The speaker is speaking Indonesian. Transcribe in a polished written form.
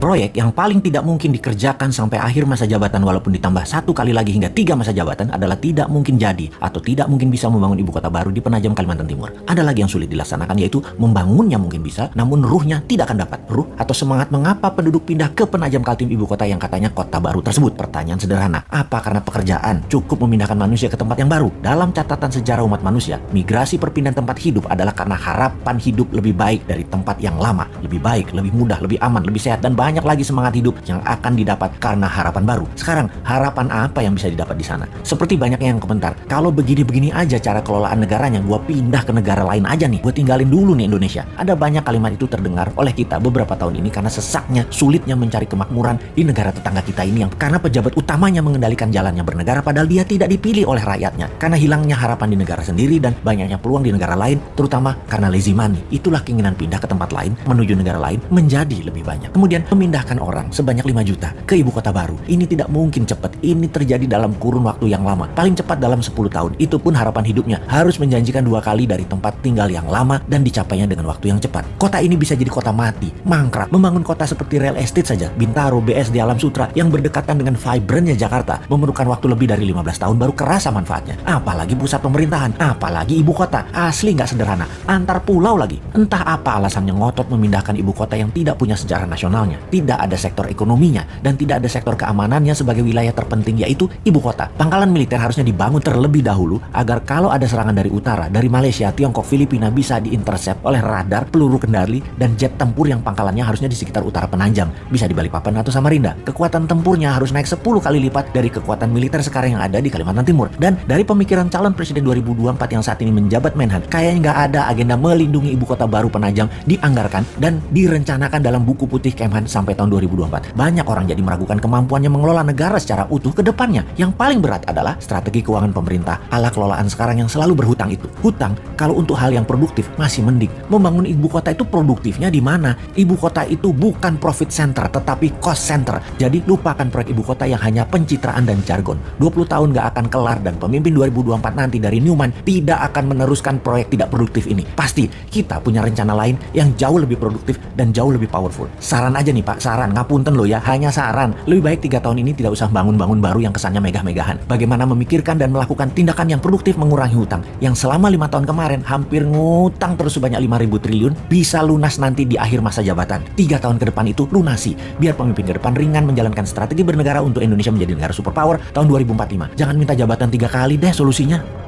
Proyek yang paling tidak mungkin dikerjakan sampai akhir masa jabatan walaupun ditambah 1 kali lagi hingga 3 masa jabatan adalah tidak mungkin jadi atau tidak mungkin bisa membangun ibu kota baru di Penajam, Kalimantan Timur. Ada lagi yang sulit dilaksanakan, yaitu membangunnya mungkin bisa, namun ruhnya tidak akan dapat. Ruh atau semangat mengapa penduduk pindah ke Penajam Kaltim ibu kota yang katanya kota baru tersebut. Pertanyaan sederhana, apa karena pekerjaan cukup memindahkan manusia ke tempat yang baru? Dalam catatan sejarah umat manusia, migrasi perpindahan tempat hidup adalah karena harapan hidup lebih baik dari tempat yang lama, lebih baik, lebih mudah, lebih aman, lebih sehat, dan banyak lagi semangat hidup yang akan didapat karena harapan baru. Sekarang, harapan apa yang bisa didapat di sana? Seperti banyaknya yang komentar, kalau begini-begini aja cara kelolaan negaranya, gua pindah ke negara lain aja nih, gua tinggalin dulu nih Indonesia. Ada banyak kalimat itu terdengar oleh kita beberapa tahun ini karena sesaknya, sulitnya mencari kemakmuran di negara tetangga kita ini yang karena pejabat utamanya mengendalikan jalannya bernegara padahal dia tidak dipilih oleh rakyatnya. Karena hilangnya harapan di negara sendiri dan banyaknya peluang di negara lain, terutama karena lazy money. Itulah keinginan pindah ke tempat lain, menuju negara lain menjadi lebih banyak. Kemudian memindahkan orang sebanyak 5 juta ke ibu kota baru. Ini tidak mungkin cepat. Ini terjadi dalam kurun waktu yang lama. Paling cepat dalam 10 tahun. Itu pun harapan hidupnya harus menjanjikan 2 kali dari tempat tinggal yang lama dan dicapainya dengan waktu yang cepat. Kota ini bisa jadi kota mati, mangkrak. Membangun kota seperti real estate saja, Bintaro, BSD, Alam Sutra yang berdekatan dengan vibrantnya Jakarta memerlukan waktu lebih dari 15 tahun baru kerasa manfaatnya. Apalagi pusat pemerintahan, apalagi ibu kota. Asli nggak sederhana. Antar pulau lagi. Entah apa alasannya ngotot memindahkan ibu kota yang tidak punya sejarah nasionalnya, tidak ada sektor ekonominya, dan tidak ada sektor keamanannya sebagai wilayah terpenting, yaitu ibu kota. Pangkalan militer harusnya dibangun terlebih dahulu agar kalau ada serangan dari utara, dari Malaysia, Tiongkok, Filipina bisa diintercept oleh radar, peluru kendali, dan jet tempur yang pangkalannya harusnya di sekitar utara Penajam, bisa di Balikpapan atau Samarinda. Kekuatan tempurnya harus naik 10 kali lipat dari kekuatan militer sekarang yang ada di Kalimantan Timur. Dan dari pemikiran calon presiden 2024 yang saat ini menjabat Menhan, kayaknya nggak ada agenda melindungi ibu kota baru Penajam dianggarkan dan direncanakan dalam buku putih Kemhan sampai tahun 2024. Banyak orang jadi meragukan kemampuannya mengelola negara secara utuh ke depannya. Yang paling berat adalah strategi keuangan pemerintah ala kelolaan sekarang yang selalu berhutang itu. Hutang kalau untuk hal yang produktif masih mending. Membangun ibu kota itu produktifnya di mana? Ibu kota itu bukan profit center tetapi cost center. Jadi lupakan proyek ibu kota yang hanya pencitraan dan jargon. 20 tahun nggak akan kelar dan pemimpin 2024 nanti dari Newman tidak akan meneruskan proyek tidak produktif ini. Pasti kita punya rencana lain yang jauh lebih produktif dan jauh lebih powerful. Saran aja nih Pak, saran, ngapunten loh ya, hanya saran. Lebih baik 3 tahun ini tidak usah bangun-bangun baru yang kesannya megah-megahan. Bagaimana memikirkan dan melakukan tindakan yang produktif mengurangi hutang. Yang selama 5 tahun kemarin hampir ngutang terus sebanyak 5.000 triliun bisa lunas nanti di akhir masa jabatan. 3 tahun ke depan itu lunasi. Biar pemimpin ke depan ringan menjalankan strategi bernegara untuk Indonesia menjadi negara superpower tahun 2045. Jangan minta jabatan 3 kali deh solusinya.